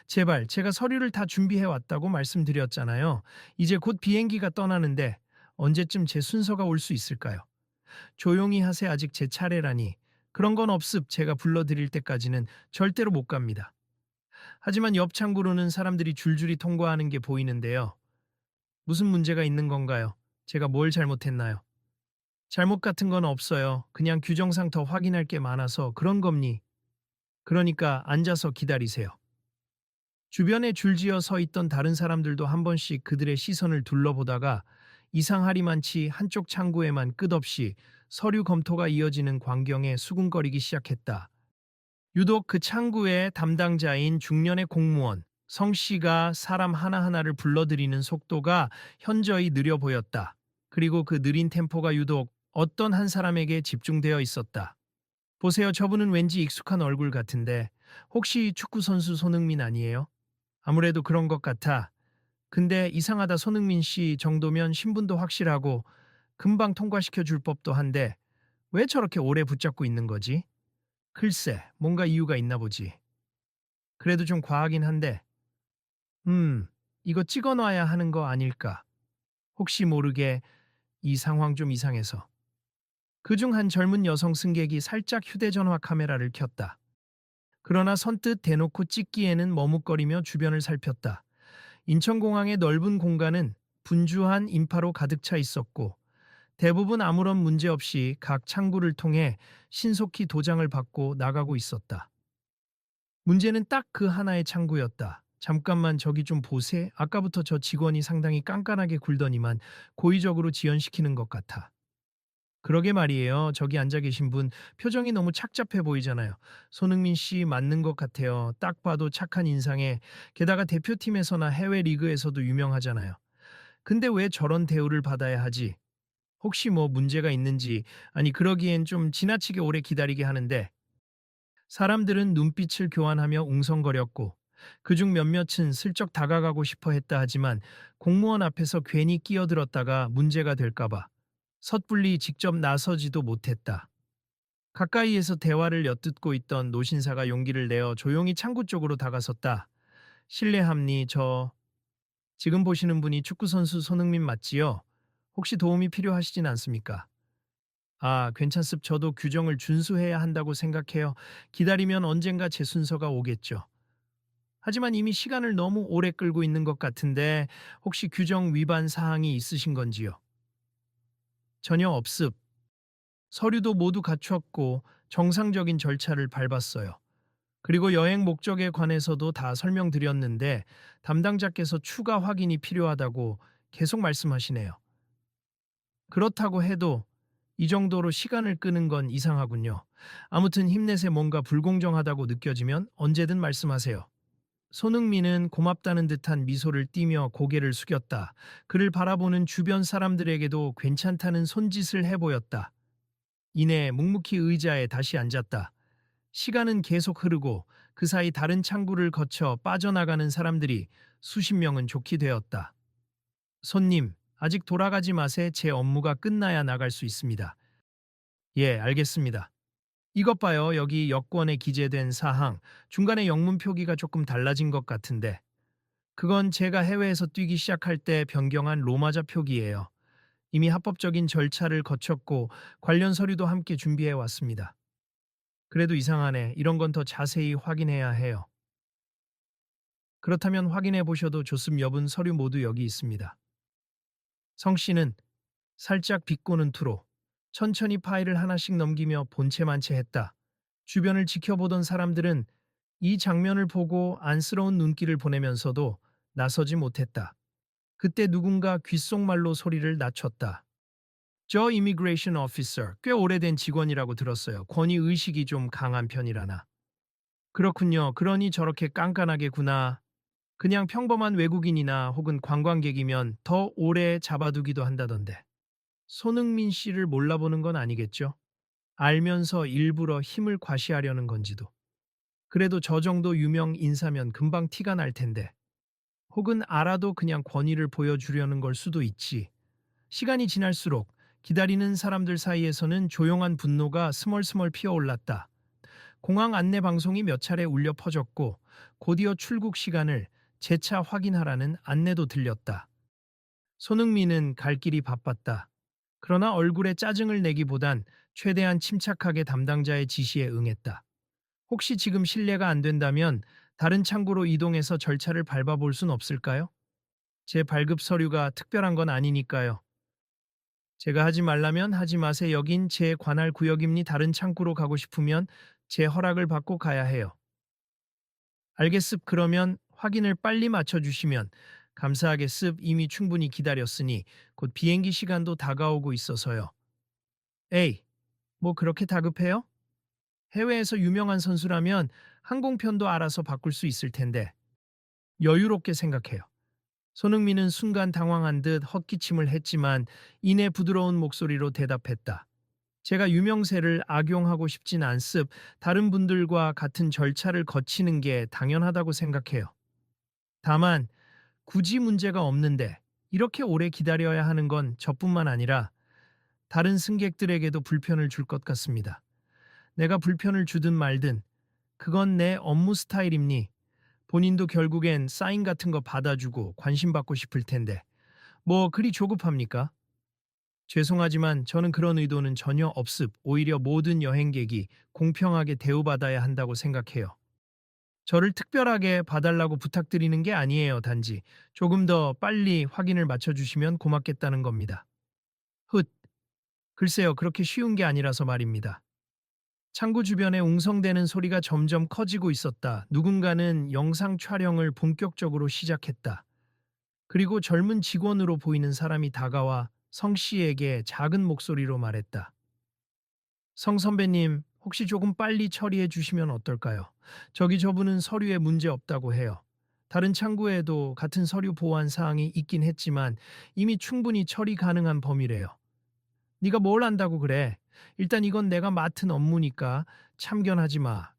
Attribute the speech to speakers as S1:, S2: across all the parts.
S1: 제발, 제가 서류를 다 준비해 왔다고 말씀드렸잖아요. 이제 곧 비행기가 떠나는데 언제쯤 제 순서가 올 수 있을까요? 조용히 하세, 아직 제 차례라니. 그런 건 없습. 제가 불러드릴 때까지는 절대로 못 갑니다. 하지만 옆 창구로는 사람들이 줄줄이 통과하는 게 보이는데요. 무슨 문제가 있는 건가요? 제가 뭘 잘못했나요? 잘못 같은 건 없어요. 그냥 규정상 더 확인할 게 많아서 그런 겁니. 그러니까 앉아서 기다리세요. 주변에 줄지어 서 있던 다른 사람들도 한 번씩 그들의 시선을 둘러보다가 이상하리만치 한쪽 창구에만 끝없이 서류 검토가 이어지는 광경에 수군거리기 시작했다. 유독 그 창구의 담당자인 중년의 공무원 성 씨가 사람 하나하나를 불러들이는 속도가 현저히 느려 보였다. 그리고 그 느린 템포가 유독 어떤 한 사람에게 집중되어 있었다. 보세요, 저분은 왠지 익숙한 얼굴 같은데 혹시 축구선수 손흥민 아니에요? 아무래도 그런 것 같아. 근데 이상하다, 손흥민 씨 정도면 신분도 확실하고 금방 통과시켜 줄 법도 한데 왜 저렇게 오래 붙잡고 있는 거지? 글쎄, 뭔가 이유가 있나 보지. 그래도 좀 과하긴 한데, 이거 찍어 놔야 하는 거 아닐까? 혹시 모르게 이 상황 좀 이상해서. 그중 한 젊은 여성 승객이 살짝 휴대전화 카메라를 켰다. 그러나 선뜻 대놓고 찍기에는 머뭇거리며 주변을 살폈다. 인천공항의 넓은 공간은 분주한 인파로 가득 차 있었고 대부분 아무런 문제 없이 각 창구를 통해 신속히 도장을 받고 나가고 있었다. 문제는 딱 그 하나의 창구였다. 잠깐만 저기 좀 보세. 아까부터 저 직원이 상당히 깐깐하게 굴더니만 고의적으로 지연시키는 것 같아. 그러게 말이에요. 저기 앉아 계신 분 표정이 너무 착잡해 보이잖아요. 손흥민 씨 맞는 것 같아요. 딱 봐도 착한 인상에 게다가 대표팀에서나 해외 리그에서도 유명하잖아요. 근데 왜 저런 대우를 받아야 하지? 혹시 뭐 문제가 있는지, 아니 그러기엔 좀 지나치게 오래 기다리게 하는데. 사람들은 눈빛을 교환하며 웅성거렸고 그중 몇몇은 슬쩍 다가가고 싶어 했다 하지만 공무원 앞에서 괜히 끼어들었다가 문제가 될까봐 섣불리 직접 나서지도 못했다. 가까이에서 대화를 엿듣고 있던 노신사가 용기를 내어 조용히 창구 쪽으로 다가섰다. 실례합니, 지금 보시는 분이 축구선수 손흥민 맞지요? 혹시 도움이 필요하시진 않습니까? 아, 괜찮습. 저도 규정을 준수해야 한다고 생각해요. 기다리면 언젠가 제 순서가 오겠죠. 하지만 이미 시간을 너무 오래 끌고 있는 것 같은데 혹시 규정 위반 사항이 있으신 건지요? 전혀 없습. 서류도 모두 갖췄고 정상적인 절차를 밟았어요. 그리고 여행 목적에 관해서도 다 설명드렸는데 담당자께서 추가 확인이 필요하다고 계속 말씀하시네요. 그렇다고 해도 이 정도로 시간을 끄는 건 이상하군요. 아무튼 힘내세. 뭔가 불공정하다고 느껴지면 언제든 말씀하세요. 손흥민은 고맙다는 듯한 미소를 띠며 고개를 숙였다. 그를 바라보는 주변 사람들에게도 괜찮다는 손짓을 해보였다. 이내 묵묵히 의자에 다시 앉았다. 시간은 계속 흐르고 그 사이 다른 창구를 거쳐 빠져나가는 사람들이 수십 명은 좋게 되었다. 손님, 아직 돌아가지 마세. 제 업무가 끝나야 나갈 수 있습니다. 예, 알겠습니다. 이것 봐요. 여기 여권에 기재된 사항, 중간에 영문 표기가 조금 달라진 것 같은데 그건 제가 해외에서 뛰기 시작할 때 변경한 로마자 표기예요. 이미 합법적인 절차를 거쳤고 관련 서류도 함께 준비해 왔습니다. 그래도 이상하네. 이런 건 더 자세히 확인해야 해요. 그렇다면 확인해 보셔도 좋습. 여분 서류 모두 여기 있습니다. 성 씨는 살짝 비꼬는 투로 천천히 파일을 하나씩 넘기며 본체만 채 했다. 주변을 지켜보던 사람들은 이 장면을 보고 안쓰러운 눈길을 보내면서도 나서지 못했다. 그때 누군가 귓속말로 소리를 낮췄다. 저 이미그레이션 오피서 꽤 오래된 직원이라고 들었어요. 권위의식이 좀 강한 편이라나. 그렇군요. 그러니 저렇게 깐깐하게구나. 그냥 평범한 외국인이나 혹은 관광객이면 더 오래 잡아두기도 한다던데. 손흥민 씨를 몰라보는 건 아니겠죠? 알면서 일부러 힘을 과시하려는 건지도. 그래도 저 정도 유명 인사면 금방 티가 날 텐데. 혹은 알아도 그냥 권위를 보여주려는 걸 수도 있지. 시간이 지날수록 기다리는 사람들 사이에서는 조용한 분노가 스멀스멀 피어올랐다. 공항 안내 방송이 몇 차례 울려 퍼졌고 곧이어 출국 시간을 재차 확인하라는 안내도 들렸다. 손흥민은 갈 길이 바빴다. 그러나 얼굴에 짜증을 내기보단 최대한 침착하게 담당자의 지시에 응했다. 혹시 지금 실례가 안 된다면 다른 창구로 이동해서 절차를 밟아볼 순 없을까요? 제 발급 서류가 특별한 건 아니니까요. 제가 하지 말라면 하지 마세요. 여긴 제 관할 구역입니. 다른 창구로 가고 싶으면 제 허락을 받고 가야 해요. 알겠습. 그러면 확인을 빨리 맞춰주시면 감사하겠습. 이미 충분히 기다렸으니 곧 비행기 시간도 다가오고 있어서요. 에이, 뭐 그렇게 다급해요? 해외에서 유명한 선수라면 항공편도 알아서 바꿀 수 있을 텐데 여유롭게 생각해요. 손흥민은 순간 당황한 듯 헛기침을 했지만 이내 부드러운 목소리로 대답했다. 제가 유명세를 악용하고 싶진 않습. 다른 분들과 같은 절차를 거치는 게 당연하다고 생각해요. 다만 굳이 문제가 없는데 이렇게 오래 기다려야 하는 건 저뿐만 아니라 다른 승객들에게도 불편을 줄 것 같습니다. 내가 불편을 주든 말든 그건 내 업무 스타일입니. 본인도 결국엔 사인 같은 거 받아주고 관심받고 싶을 텐데 뭐 그리 조급합니까? 죄송하지만 저는 그런 의도는 전혀 없습. 오히려 모든 여행객이 공평하게 대우받아야 한다고 생각해요. 저를 특별하게 봐달라고 부탁드리는 게 아니에요. 단지 조금 더 빨리 확인을 맞춰주시면 고맙겠다는 겁니다. 훗, 글쎄요. 그렇게 쉬운 게 아니라서 말입니다. 창구 주변에 웅성대는 소리가 점점 커지고 있었다. 누군가는 영상 촬영을 본격적으로 시작했다. 그리고 젊은 직원으로 보이는 사람이 다가와 성 씨에게 작은 목소리로 말했다. 성 선배님, 혹시 조금 빨리 처리해 주시면 어떨까요? 저분은 서류에 문제 없다고 해요. 다른 창구에도 같은 서류 보완 사항이 있긴 했지만 이미 충분히 처리 가능한 범위래요. 네가 뭘 안다고 그래? 일단 이건 내가 맡은 업무니까 참견하지 마.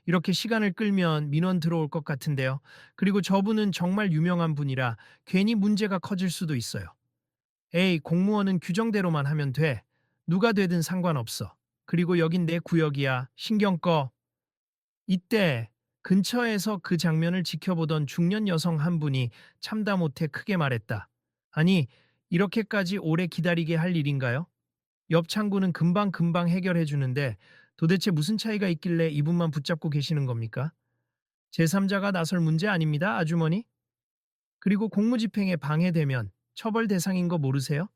S1: 이렇게 시간을 끌면 민원 들어올 것 같은데요. 그리고 저분은 정말 유명한 분이라 괜히 문제가 커질 수도 있어요. 에이, 공무원은 규정대로만 하면 돼. 누가 되든 상관없어. 그리고 여긴 내 구역이야. 신경 꺼. 이때 근처에서 그 장면을 지켜보던 중년 여성 한 분이 참다 못해 크게 말했다. 아니, 이렇게까지 오래 기다리게 할 일인가요? 옆 창구는 금방금방 해결해 주는데 도대체 무슨 차이가 있길래 이분만 붙잡고 계시는 겁니까? 제3자가 나설 문제 아닙니다, 아주머니? 그리고 공무집행에 방해되면 처벌 대상인 거 모르세요?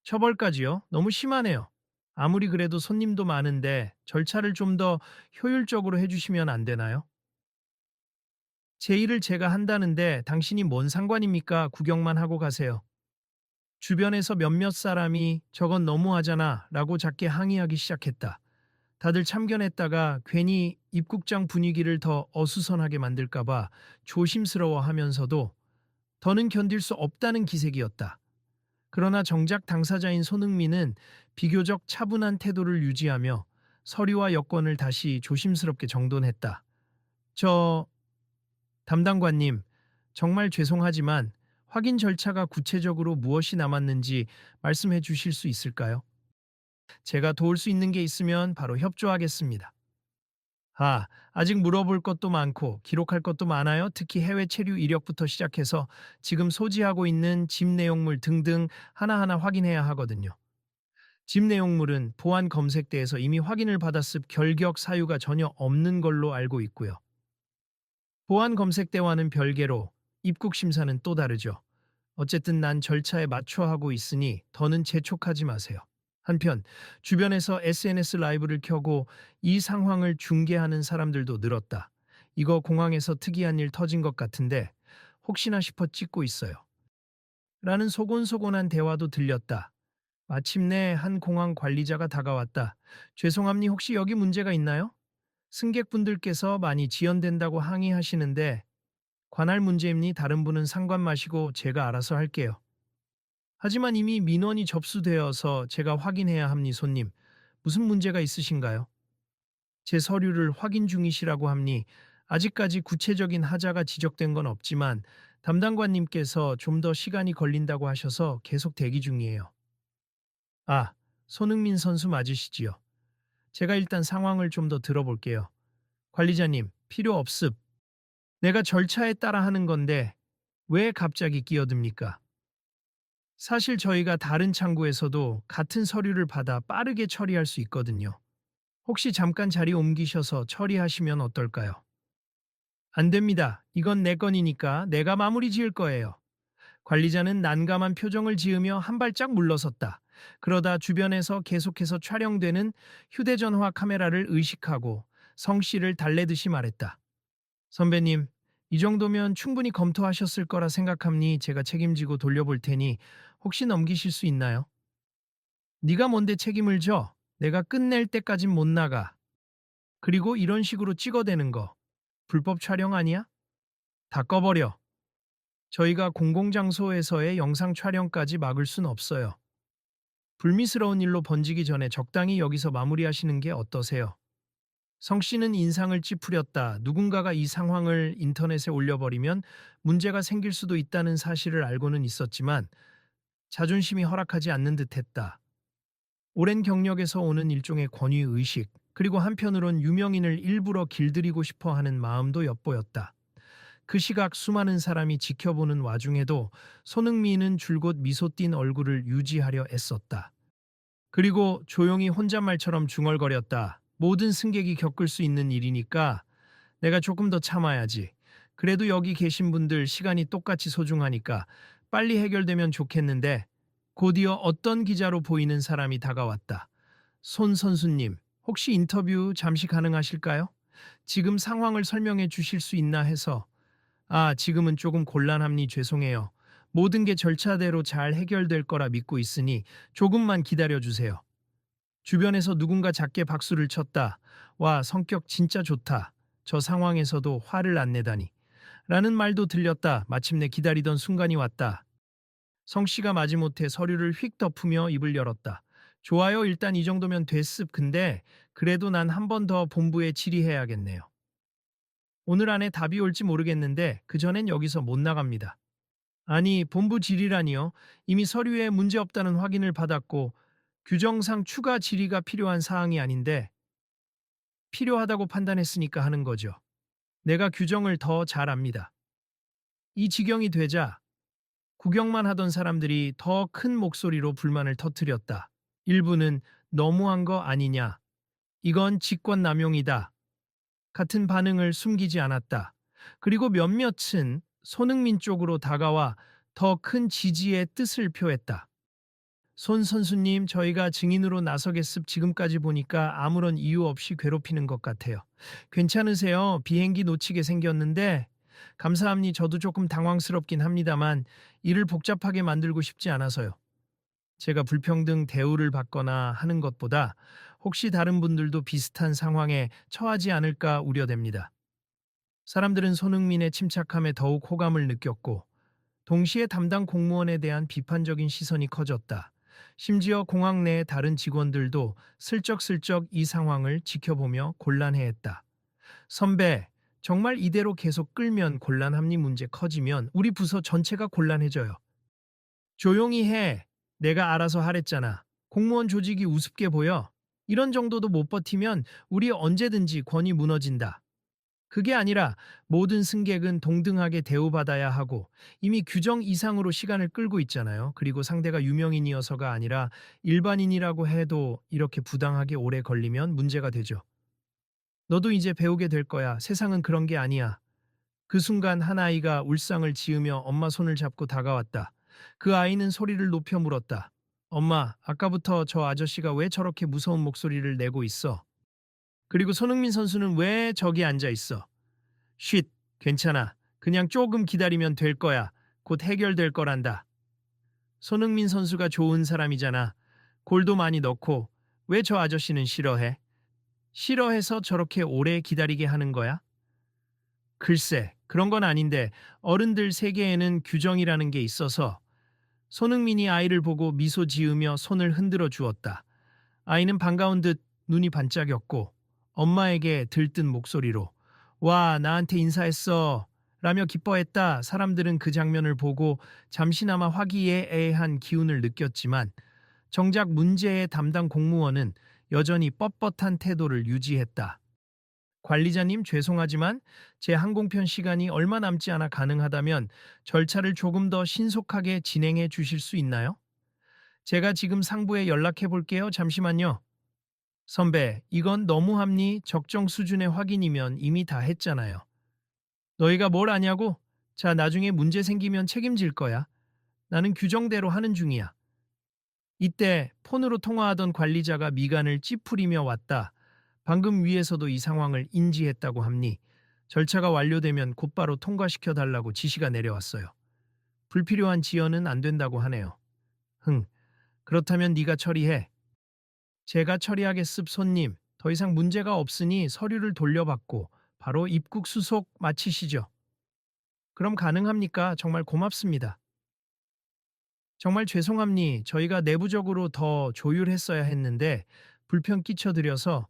S1: 처벌까지요? 너무 심하네요. 아무리 그래도 손님도 많은데 절차를 좀 더 효율적으로 해주시면 안 되나요? 제 일을 제가 한다는데 당신이 뭔 상관입니까? 구경만 하고 가세요. 주변에서 몇몇 사람이 저건 너무하잖아 라고 작게 항의하기 시작했다. 다들 참견했다가 괜히 입국장 분위기를 더 어수선하게 만들까봐 조심스러워 하면서도 더는 견딜 수 없다는 기색이었다. 그러나 정작 당사자인 손흥민은 비교적 차분한 태도를 유지하며 서류와 여권을 다시 조심스럽게 정돈했다. 저 담당관님, 정말 죄송하지만 확인 절차가 구체적으로 무엇이 남았는지 말씀해 주실 수 있을까요? 제가 도울 수 있는 게 있으면 바로 협조하겠습니다. 아직 물어볼 것도 많고 기록할 것도 많아요. 특히 해외 체류 이력부터 시작해서 지금 소지하고 있는 집 내용물 등등 하나하나 확인해야 하거든요. 집 내용물은 보안 검색대에서 이미 확인을 받았을 결격 사유가 전혀 없는 걸로 알고 있고요. 보안 검색대와는 별개로 입국 심사는 또 다르죠. 어쨌든 난 절차에 맞춰 하고 있으니 더는 재촉하지 마세요. 한편 주변에서 SNS 라이브를 켜고 이 상황을 중계하는 사람들도 늘었다. 이거 공항에서 특이한 일 터진 것 같은데 혹시나 싶어 찍고 있어요. 라는 소곤소곤한 대화도 들렸다. 마침내 한 공항 관리자가 다가왔다. 죄송합니 혹시 여기 문제가 있나요? 승객분들께서 많이 지연된다고 항의하시는데 관할 문제입니 다른 분은 상관 마시고 제가 알아서 할게요. 하지만 이미 민원이 접수되어서 제가 확인해야 합니 손님. 무슨 문제가 있으신가요? 제 서류를 확인 중이시라고 합니 아직까지 구체적인 하자가 지적된 건 없지만 담당관님께서 좀 더 시간이 걸린다고 하셔서 계속 대기 중이에요. 아, 손흥민 선수 맞으시지요? 제가 일단 상황을 좀 더 들어볼게요. 관리자님, 필요 없습. 내가 절차에 따라 하는 건데 왜 갑자기 끼어듭니까? 사실 저희가 다른 창구에서도 같은 서류를 받아 빠르게 처리할 수 있거든요. 혹시 잠깐 자리 옮기셔서 처리하시면 어떨까요? 안 됩니다. 이건 내 건이니까 내가 마무리 지을 거예요. 관리자는 난감한 표정을 지으며 한 발짝 물러섰다. 그러다 주변에서 계속해서 촬영되는 휴대전화 카메라를 의식하고 성 씨를 달래듯이 말했다. 선배님, 이 정도면 충분히 검토하셨을 거라 생각합니 제가 책임지고 돌려볼 테니 혹시 넘기실 수 있나요? 네가 뭔데 책임을 져? 내가 끝낼 때까진 못 나가. 그리고 이런 식으로 찍어대는 거 불법 촬영 아니야? 다 꺼버려. 저희가 공공장소에서의 영상 촬영까지 막을 순 없어요. 불미스러운 일로 번지기 전에 적당히 여기서 마무리하시는 게 어떠세요? 성 씨는 인상을 찌푸렸다. 누군가가 이 상황을 인터넷에 올려버리면 문제가 생길 수도 있다는 사실을 알고는 있었지만 자존심이 허락하지 않는 듯했다. 오랜 경력에서 오는 일종의 권위의식, 그리고 한편으론 유명인을 일부러 길들이고 싶어 하는 마음도 엿보였다. 그 시각 수많은 사람이 지켜보는 와중에도 손흥민은 줄곧 미소 띈 얼굴을 유지하려 애썼다. 그리고 조용히 혼잣말처럼 중얼거렸다. 모든 승객이 겪을 수 있는 일이니까 내가 조금 더 참아야지. 그래도 여기 계신 분들 시간이 똑같이 소중하니까 빨리 해결되면 좋겠는데 곧이어 어떤 기자로 보이는 사람이 다가왔다. 손 선수님, 혹시 인터뷰 잠시 가능하실까요? 지금 상황을 설명해 주실 수 있나 해서. 지금은 조금 곤란함니 죄송해요. 모든 게 절차대로 잘 해결될 거라 믿고 있으니 조금만 기다려 주세요. 주변에서 누군가 작게 박수를 쳤다. 와, 성격 진짜 좋다. 저 상황에서도 화를 안 내다니. 라는 말도 들렸다. 마침내 기다리던 순간이 왔다. 성 씨가 마지못해 서류를 휙 덮으며 입을 열었다. 좋아요, 일단 이 정도면 됐습. 근데 그래도 난 한 번 더 본부에 질의해야겠네요. 오늘 안에 답이 올지 모르겠는데 그전엔 여기서 못 나갑니다. 아니, 본부 질의라니요. 이미 서류에 문제 없다는 확인을 받았고 규정상 추가 질의가 필요한 사항이 아닌데 필요하다고 판단했으니까 하는 거죠. 내가 규정을 더 잘 압니다. 이 지경이 되자 구경만 하던 사람들이 더 큰 목소리로 불만을 터뜨렸다. 일부는 너무한 거 아니냐. 이건 직권남용이다. 같은 반응을 숨기지 않았다. 그리고 몇몇은 손흥민 쪽으로 다가와 더 큰 지지의 뜻을 표했다. 손 선수님, 저희가 증인으로 나서겠습. 지금까지 보니까 아무런 이유 없이 괴롭히는 것 같아요. 괜찮으세요? 비행기 놓치게 생겼는데 감사합니. 저도 조금 당황스럽긴 합니다만 일을 복잡하게 만들고 싶지 않아서요. 제가 불평등 대우를 받거나 하는 것보다 혹시 다른 분들도 비슷한 상황에 처하지 않을까 우려됩니다. 사람들은 손흥민의 침착함에 더욱 호감을 느꼈고 동시에 담당 공무원에 대한 비판적인 시선이 커졌다. 심지어 공항 내 다른 직원들도 슬쩍슬쩍 이 상황을 지켜보며 곤란해했다. 선배, 정말 이대로 계속 끌면 곤란함니 문제 커지면 우리 부서 전체가 곤란해져요. 조용히 해. 내가 알아서 하랬잖아. 공무원 조직이 우습게 보여. 이런 정도도 못 버티면 우리 언제든지 권위 무너진다. 그게 아니라 모든 승객은 동등하게 대우받아야 하고 이미 규정 이상으로 시간을 끌고 있잖아요. 그리고 상대가 유명인이어서가 아니라 일반인이라고 해도 이렇게 부당하게 오래 걸리면 문제가 되죠. 너도 이제 배우게 될 거야. 세상은 그런 게 아니야. 그 순간 한 아이가 울상을 지으며 엄마 손을 잡고 다가왔다. 그 아이는 소리를 높여 물었다. 엄마, 아까부터 저 아저씨가 왜 저렇게 무서운 목소리를 내고 있어? 그리고 손흥민 선수는 왜 저기 앉아 있어? 쉿, 괜찮아. 그냥 조금 기다리면 될 거야. 곧 해결될 거란다. 손흥민 선수가 좋은 사람이잖아. 골도 많이 넣고 왜 저 아저씨는 싫어해? 싫어해서 저렇게 오래 기다리게 하는 거야? 글쎄, 그런 건 아닌데 어른들 세계에는 규정이라는 게 있어서. 손흥민이 아이를 보고 미소 지으며 손을 흔들어 주었다. 아이는 반가운 듯 눈이 반짝였고 엄마에게 들뜬 목소리로 와, 나한테 인사했어 라며 기뻐했다. 사람들은 그 장면을 보고 잠시나마 화기애애한 기운을 느꼈지만 정작 문제의 담당 공무원은 여전히 뻣뻣한 태도를 유지했다. 관리자님 죄송하지만 제 항공편 시간이 얼마 남지 않아 가능하다면 절차를 조금 더 신속하게 진행해 주실 수 있나요? 제가 지금 상부에 연락해 볼게요. 잠시만요. 선배, 이건 너무합니? 적정 수준의 확인이면 이미 다 했잖아요. 너희가 뭘 아냐고? 자, 나중에 문제 생기면 책임질 거야. 나는 규정대로 하는 중이야. 이때 폰으로 통화하던 관리자가 미간을 찌푸리며 왔다. 방금 위에서도 이 상황을 인지했다고 합니. 절차가 완료되면 곧바로 통과시켜 달라고 지시가 내려왔어요. 불필요한 지연은 안 된다고 하네요. 흥, 그렇다면 네가 처리해. 제가 처리하겠습 손님. 더 이상 문제가 없으니 서류를 돌려받고 바로 입국 수속 마치시죠. 그럼 가능합니까? 정말 고맙습니다. 정말 죄송합니. 저희가 내부적으로 더 조율했어야 했는데 불편 끼쳐드려서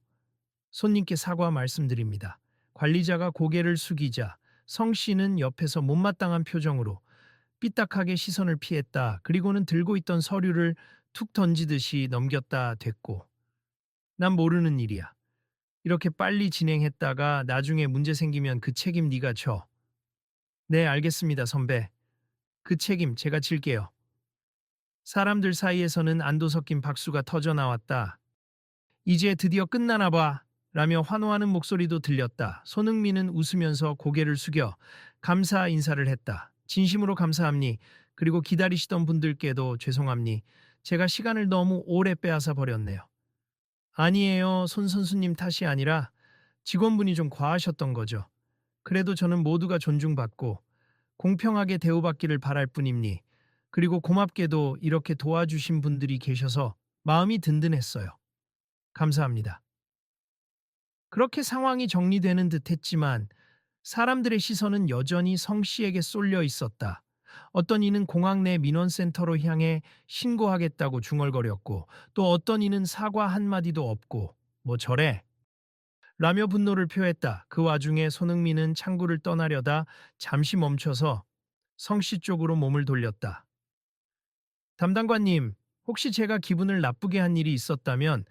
S1: 손님께 사과 말씀드립니다. 관리자가 고개를 숙이자 성 씨는 옆에서 못마땅한 표정으로 삐딱하게 시선을 피했다. 그리고는 들고 있던 서류를 툭 던지듯이 넘겼다 됐고. 난 모르는 일이야. 이렇게 빨리 진행했다가 나중에 문제 생기면 그 책임 네가 져. 네, 알겠습니다, 선배. 그 책임 제가 질게요. 사람들 사이에서는 안도 섞인 박수가 터져 나왔다. 이제 드디어 끝나나 봐. 라며 환호하는 목소리도 들렸다. 손흥민은 웃으면서 고개를 숙여 감사 인사를 했다. 진심으로 감사합니. 그리고 기다리시던 분들께도 죄송합니. 제가 시간을 너무 오래 빼앗아 버렸네요. 아니에요. 손 선수님 탓이 아니라 직원분이 좀 과하셨던 거죠. 그래도 저는 모두가 존중받고 공평하게 대우받기를 바랄 뿐입니. 그리고 고맙게도 이렇게 도와주신 분들이 계셔서 마음이 든든했어요. 감사합니다. 그렇게 상황이 정리되는 듯 했지만 사람들의 시선은 여전히 성 씨에게 쏠려 있었다. 어떤 이는 공항 내 민원센터로 향해 신고하겠다고 중얼거렸고 또 어떤 이는 사과 한마디도 없고 뭐 저래? 라며 분노를 표했다. 그 와중에 손흥민은 창구를 떠나려다 잠시 멈춰서 성 씨 쪽으로 몸을 돌렸다. 담당관님, 혹시 제가 기분을 나쁘게 한 일이 있었다면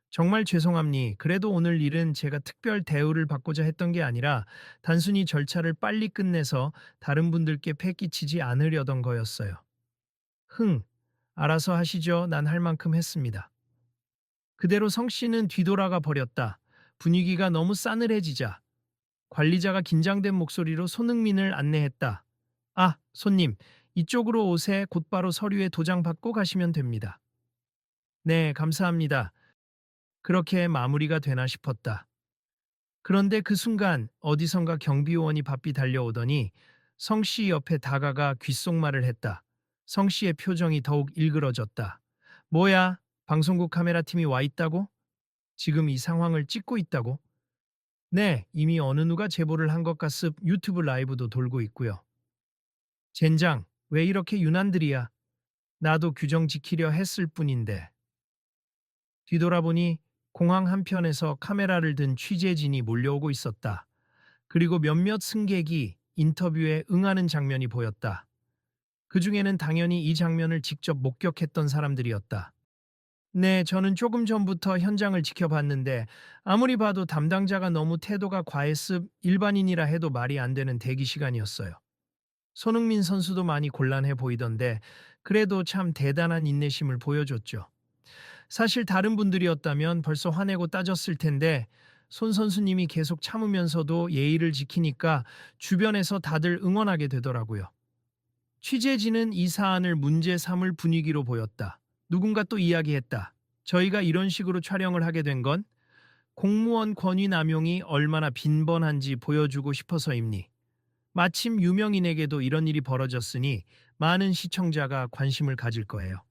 S1: 정말 죄송합니. 그래도 오늘 일은 제가 특별 대우를 받고자 했던 게 아니라 단순히 절차를 빨리 끝내서 다른 분들께 패 끼치지 않으려던 거였어요. 흥, 알아서 하시죠. 난 할 만큼 했습니다. 그대로 성 씨는 뒤돌아가 버렸다. 분위기가 너무 싸늘해지자 관리자가 긴장된 목소리로 손흥민을 안내했다. 아, 손님, 이쪽으로 오세. 곧바로 서류에 도장 받고 가시면 됩니다. 네, 감사합니다. 그렇게 마무리가 되나 싶었다. 그런데 그 순간 어디선가 경비요원이 바삐 달려오더니 성씨 옆에 다가가 귓속말을 했다. 성씨의 표정이 더욱 일그러졌다. 뭐야? 방송국 카메라팀이 와 있다고? 지금 이 상황을 찍고 있다고? 네, 이미 어느 누가 제보를 한 것 같습. 유튜브 라이브도 돌고 있고요. 젠장, 왜 이렇게 유난들이야? 나도 규정 지키려 했을 뿐인데. 뒤돌아보니 공항 한편에서 카메라를 든 취재진이 몰려오고 있었다. 그리고 몇몇 승객이 인터뷰에 응하는 장면이 보였다. 그 중에는 당연히 이 장면을 직접 목격했던 사람들이었다. 네, 저는 조금 전부터 현장을 지켜봤는데 아무리 봐도 담당자가 너무 태도가 과했습. 일반인이라 해도 말이 안 되는 대기 시간이었어요. 손흥민 선수도 많이 곤란해 보이던데 그래도 참 대단한 인내심을 보여줬죠. 사실 다른 분들이었다면 벌써 화내고 따졌을 텐데 손 선수님이 계속 참으면서도 예의를 지키니까 주변에서 다들 응원하게 되더라고요. 취재진은 이 사안을 문제 삼을 분위기로 보였다. 누군가 또 이야기했다. 저희가 이런 식으로 촬영을 하게 된 건 공무원 권위 남용이 얼마나 빈번한지 보여주고 싶어서입니. 마침 유명인에게도 이런 일이 벌어졌으니 많은 시청자가 관심을 가질 거예요.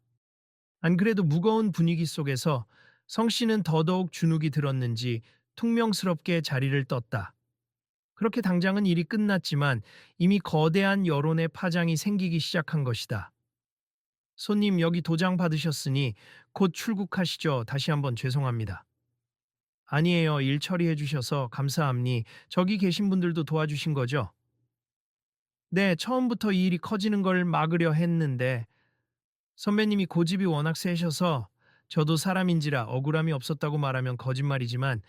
S1: 안 그래도 무거운 분위기 속에서 성 씨는 더더욱 주눅이 들었는지 퉁명스럽게 자리를 떴다. 그렇게 당장은 일이 끝났지만 이미 거대한 여론의 파장이 생기기 시작한 것이다. 손님 여기 도장 받으셨으니 곧 출국하시죠. 다시 한번 죄송합니다. 아니에요. 일 처리해 주셔서 감사합니. 저기 계신 분들도 도와주신 거죠? 네, 처음부터 이 일이 커지는 걸 막으려 했는데 선배님이 고집이 워낙 세셔서 저도 사람인지라 억울함이 없었다고 말하면 거짓말이지만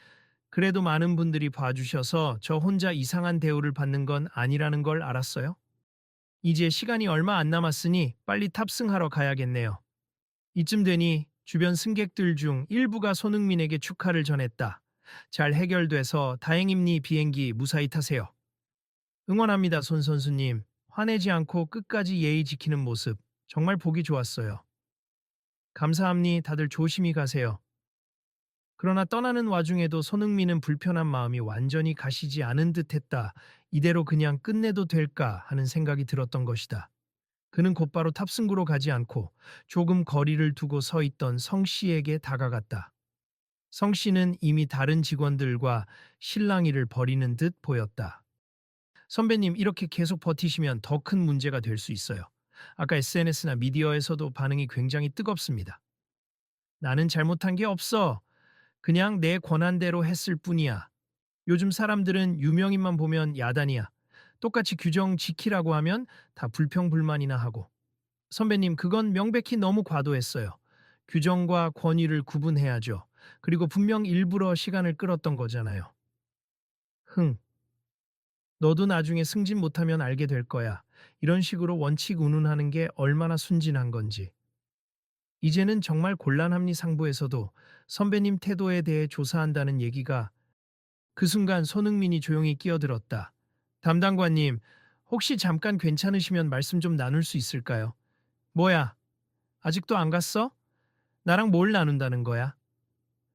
S1: 그래도 많은 분들이 봐주셔서 저 혼자 이상한 대우를 받는 건 아니라는 걸 알았어요. 이제 시간이 얼마 안 남았으니 빨리 탑승하러 가야겠네요. 이쯤 되니 주변 승객들 중 일부가 손흥민에게 축하를 전했다. 잘 해결돼서 다행입니 비행기 무사히 타세요. 응원합니다 손 선수님. 화내지 않고 끝까지 예의 지키는 모습 정말 보기 좋았어요. 감사합니 다들 조심히 가세요. 그러나 떠나는 와중에도 손흥민은 불편한 마음이 완전히 가시지 않은 듯했다. 이대로 그냥 끝내도 될까 하는 생각이 들었던 것이다. 그는 곧바로 탑승구로 가지 않고 조금 거리를 두고 서 있던 성 씨에게 다가갔다. 성 씨는 이미 다른 직원들과 실랑이를 벌이는 듯 보였다. 선배님, 이렇게 계속 버티시면 더 큰 문제가 될 수 있어요. 아까 SNS나 미디어에서도 반응이 굉장히 뜨겁습니다. 나는 잘못한 게 없어. 그냥 내 권한대로 했을 뿐이야. 요즘 사람들은 유명인만 보면 야단이야. 똑같이 규정 지키라고 하면 다 불평불만이나 하고. 선배님, 그건 명백히 너무 과도했어요. 규정과 권위를 구분해야죠. 그리고 분명 일부러 시간을 끌었던 거잖아요. 흥, 너도 나중에 승진 못하면 알게 될 거야. 이런 식으로 원칙 운운하는 게 얼마나 순진한 건지. 이제는 정말 곤란합니 상부에서도 선배님 태도에 대해 조사한다는 얘기가. 그 순간 손흥민이 조용히 끼어들었다. 담당관님, 혹시 잠깐 괜찮으시면 말씀 좀 나눌 수 있을까요? 뭐야, 아직도 안 갔어? 나랑 뭘 나눈다는 거야?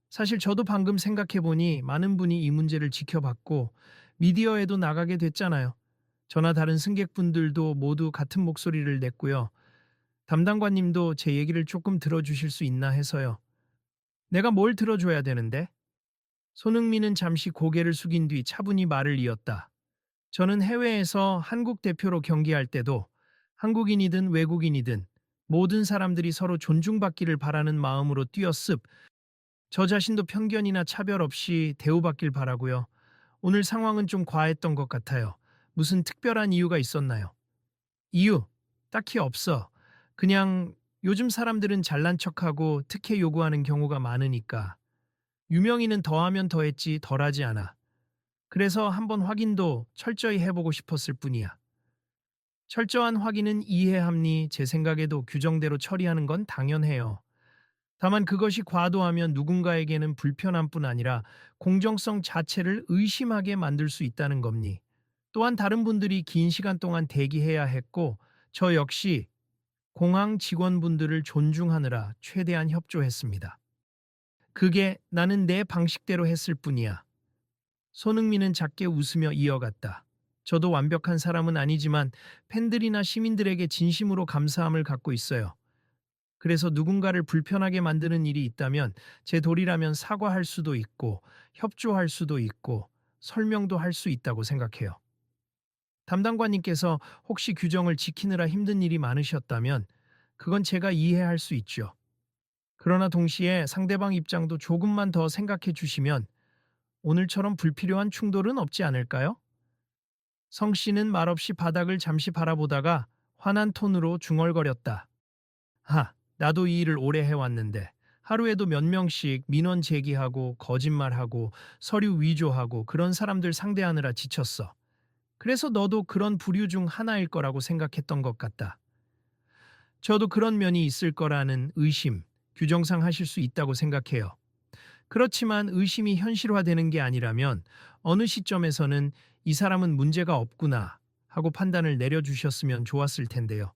S1: 사실 저도 방금 생각해보니 많은 분이 이 문제를 지켜봤고 미디어에도 나가게 됐잖아요. 저나 다른 승객분들도 모두 같은 목소리를 냈고요. 담당관님도 제 얘기를 조금 들어주실 수 있나 해서요. 내가 뭘 들어줘야 되는데? 손흥민은 잠시 고개를 숙인 뒤 차분히 말을 이었다. 저는 해외에서 한국 대표로 경기할 때도 한국인이든 외국인이든 모든 사람들이 서로 존중받기를 바라는 마음으로 뛰었습. 저 자신도 편견이나 차별 없이 대우받길 바라고요. 오늘 상황은 좀 과했던 것 같아요. 무슨 특별한 이유가 있었나요? 이유? 딱히 없어. 그냥 요즘 사람들은 잘난 척하고 특혜 요구하는 경우가 많으니까. 유명인은 더하면 더했지 덜하지 않아. 그래서 한번 확인도 철저히 해보고 싶었을 뿐이야. 철저한 확인은 이해합니. 제 생각에도 규정대로 처리하는 건 당연해요. 다만 그것이 과도하면 누군가에게는 불편함 뿐 아니라 공정성 자체를 의심하게 만들 수 있다는 겁니. 또한 다른 분들이 긴 시간 동안 대기해야 했고 저 역시 공항 직원분들을 존중하느라 최대한 협조했습니다. 그게 나는 내 방식대로 했을 뿐이야. 손흥민은 작게 웃으며 이어갔다. 저도 완벽한 사람은 아니지만 팬들이나 시민들에게 진심으로 감사함을 갖고 있어요. 그래서 누군가를 불편하게 만드는 일이 있다면 제 도리라면 사과할 수도 있고 협조할 수도 있고 설명도 할 수 있다고 생각해요. 담당관님께서 혹시 규정을 지키느라 힘든 일이 많으셨다면 그건 제가 이해할 수 있죠. 그러나 동시에 상대방 입장도 조금만 더 생각해 주시면 오늘처럼 불필요한 충돌은 없지 않을까요? 성 씨는 말없이 바닥을 잠시 바라보다가 화난 톤으로 중얼거렸다. 나도 이 일을 오래 해왔는데 하루에도 몇 명씩 민원 제기하고 거짓말하고 서류 위조하고 그런 사람들 상대하느라 지쳤어. 그래서 너도 그런 부류 중 하나일 거라고 생각했던 것 같다. 저도 그런 면이 있을 거라는 의심, 규정상 하실 수 있다고 생각해요. 그렇지만 의심이 현실화되는 게 아니라면 어느 시점에서는 이 사람은 문제가 없구나 하고 판단을 내려주셨으면 좋았을 텐데요.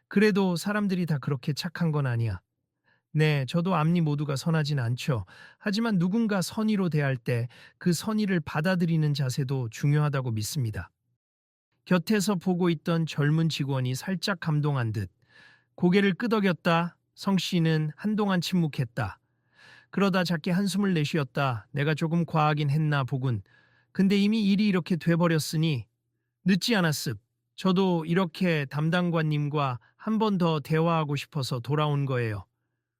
S1: 그래도 사람들이 다 그렇게 착한 건 아니야. 네, 저도 앞니 모두가 선하진 않죠. 하지만 누군가 선의로 대할 때 그 선의를 받아들이는 자세도 중요하다고 믿습니다. 곁에서 보고 있던 젊은 직원이 살짝 감동한 듯 고개를 끄덕였다. 성 씨는 한동안 침묵했다. 그러다 작게 한숨을 내쉬었다. 내가 조금 과하긴 했나 보군. 근데 이미 일이 이렇게 돼버렸으니 늦지 않았습. 저도 이렇게 담당관님과 한 번 더 대화하고 싶어서 돌아온 거예요.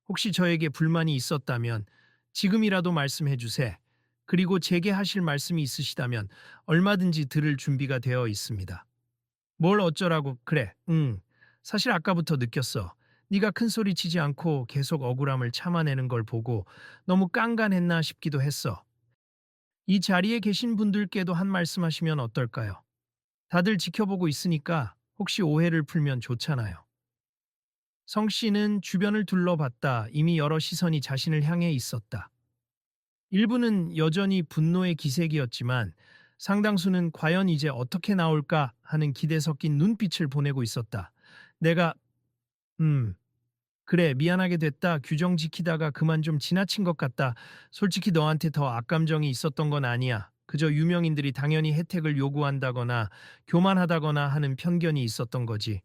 S1: 혹시 저에게 불만이 있었다면 지금이라도 말씀해 주세. 그리고 제게 하실 말씀이 있으시다면 얼마든지 들을 준비가 되어 있습니다. 뭘 어쩌라고 그래. 사실 아까부터 느꼈어. 네가 큰 소리 치지 않고 계속 억울함을 참아내는 걸 보고 너무 깐깐했나 싶기도 했어. 이 자리에 계신 분들께도 한 말씀 하시면 어떨까요? 다들 지켜보고 있으니까 혹시 오해를 풀면 좋잖아요. 성 씨는 주변을 둘러봤다. 이미 여러 시선이 자신을 향해 있었다. 일부는 여전히 분노의 기색이었지만 상당수는 과연 이제 어떻게 나올까 하는 기대 섞인 눈빛을 보내고 있었다. 내가 음 그래 미안하게 됐다. 규정 지키다가 그만 좀 지나친 것 같다. 솔직히 너한테 더 악감정이 있었던 건 아니야. 그저 유명인들이 당연히 혜택을 요구한다거나 교만하다거나 하는 편견이 있었던 거지.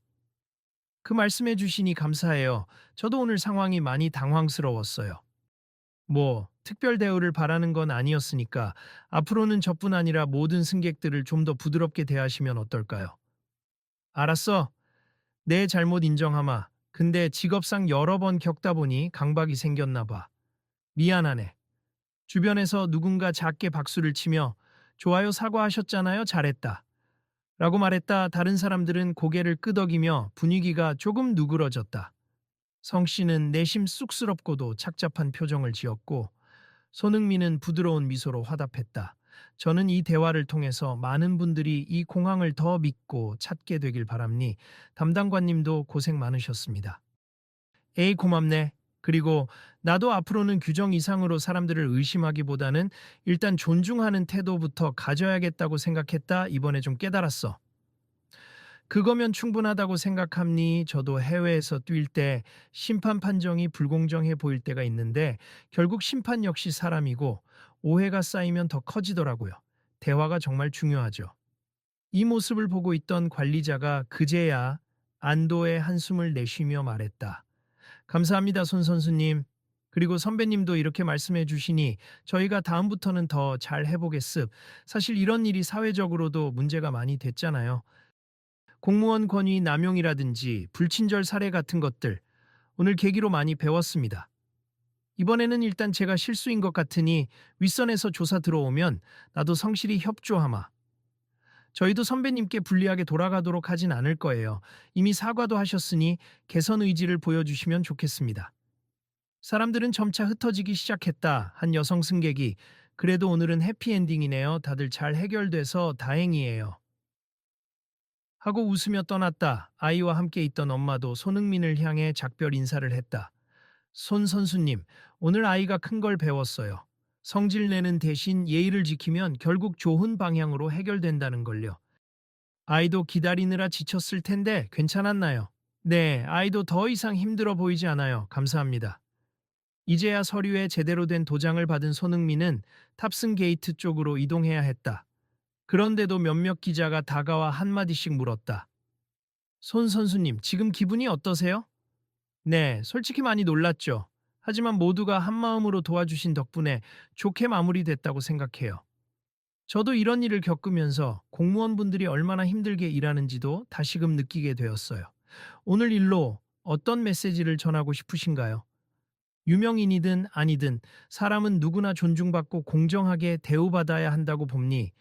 S1: 그 말씀해 주시니 감사해요. 저도 오늘 상황이 많이 당황스러웠어요. 뭐, 특별 대우를 바라는 건 아니었으니까 앞으로는 저뿐 아니라 모든 승객들을 좀 더 부드럽게 대하시면 어떨까요? 알았어. 내 잘못 인정하마. 근데 직업상 여러 번 겪다 보니 강박이 생겼나 봐. 미안하네. 주변에서 누군가 작게 박수를 치며 좋아요 사과하셨잖아요. 잘했다. 라고 말했다. 다른 사람들은 고개를 끄덕이며 분위기가 조금 누그러졌다. 성 씨는 내심 쑥스럽고도 착잡한 표정을 지었고 손흥민은 부드러운 미소로 화답했다. 저는 이 대화를 통해서 많은 분들이 이 공항을 더 믿고 찾게 되길 바랍니. 담당관님도 고생 많으셨습니다. 에이 고맙네. 그리고 나도 앞으로는 규정 이상으로 사람들을 의심하기보다는 일단 존중하는 태도부터 가져야겠다고 생각했다. 이번에 좀 깨달았어. 그거면 충분하다고 생각합니. 저도 해외에서 뛸 때 심판 판정이 불공정해 보일 때가 있는데 결국 심판 역시 사람이고 오해가 쌓이면 더 커지더라고요. 대화가 정말 중요하죠. 이 모습을 보고 있던 관리자가 그제야 안도의 한숨을 내쉬며 말했다. 감사합니다, 손 선수님. 그리고 선배님도 이렇게 말씀해 주시니 저희가 다음부터는 더 잘 해보겠습. 사실 이런 일이 사회적으로도 문제가 많이 됐잖아요. 공무원 권위 남용이라든지 불친절 사례 같은 것들 오늘 계기로 많이 배웠습니다. 이번에는 일단 제가 실수인 것 같으니 윗선에서 조사 들어오면 나도 성실히 협조하마. 저희도 선배님께 불리하게 돌아가도록 하진 않을 거예요. 이미 사과도 하셨으니 개선 의지를 보여주시면 좋겠습니다. 사람들은 점차 흩어지기 시작했다. 한 여성 승객이 그래도 오늘은 해피엔딩이네요. 다들 잘 해결돼서 다행이에요. 하고 웃으며 떠났다. 아이와 함께 있던 엄마도 손흥민을 향해 작별 인사를 했다. 손 선수님, 오늘 아이가 큰 걸 배웠어요. 성질 내는 대신 예의를 지키면 결국 좋은 방향으로 해결된다는 걸요. 아이도 기다리느라 지쳤을 텐데 괜찮았나요? 네, 아이도 더 이상 힘들어 보이지 않아요. 감사합니다. 이제야 서류에 제대로 된 도장을 받은 손흥민은 탑승 게이트 쪽으로 이동해야 했다. 그런데도 몇몇 기자가 다가와 한마디씩 물었다. 손 선수님, 지금 기분이 어떠세요? 네, 솔직히 많이 놀랐죠. 하지만 모두가 한마음으로 도와주신 덕분에 좋게 마무리됐다고 생각해요. 저도 이런 일을 겪으면서 공무원분들이 얼마나 힘들게 일하는지도 다시금 느끼게 되었어요. 오늘 일로 어떤 메시지를 전하고 싶으신가요? 유명인이든 아니든 사람은 누구나 존중받고 공정하게 대우받아야 한다고 봅니.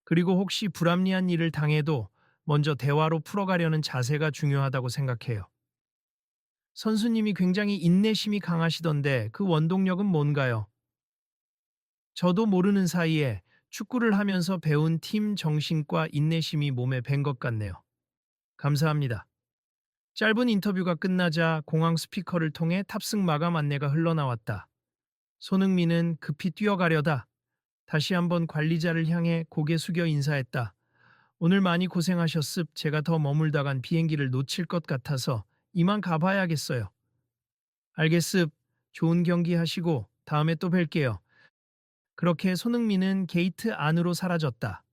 S1: 그리고 혹시 불합리한 일을 당해도 먼저 대화로 풀어가려는 자세가 중요하다고 생각해요. 선수님이 굉장히 인내심이 강하시던데 그 원동력은 뭔가요? 저도 모르는 사이에 축구를 하면서 배운 팀 정신과 인내심이 몸에 밴 것 같네요. 감사합니다. 짧은 인터뷰가 끝나자 공항 스피커를 통해 탑승 마감 안내가 흘러나왔다. 손흥민은 급히 뛰어가려다 다시 한번 관리자를 향해 고개 숙여 인사했다. 오늘 많이 고생하셨습. 제가 더 머물다간 비행기를 놓칠 것 같아서 이만 가봐야겠어요. 알겠습. 좋은 경기 하시고 다음에 또 뵐게요. 그렇게 손흥민은 게이트 안으로 사라졌다.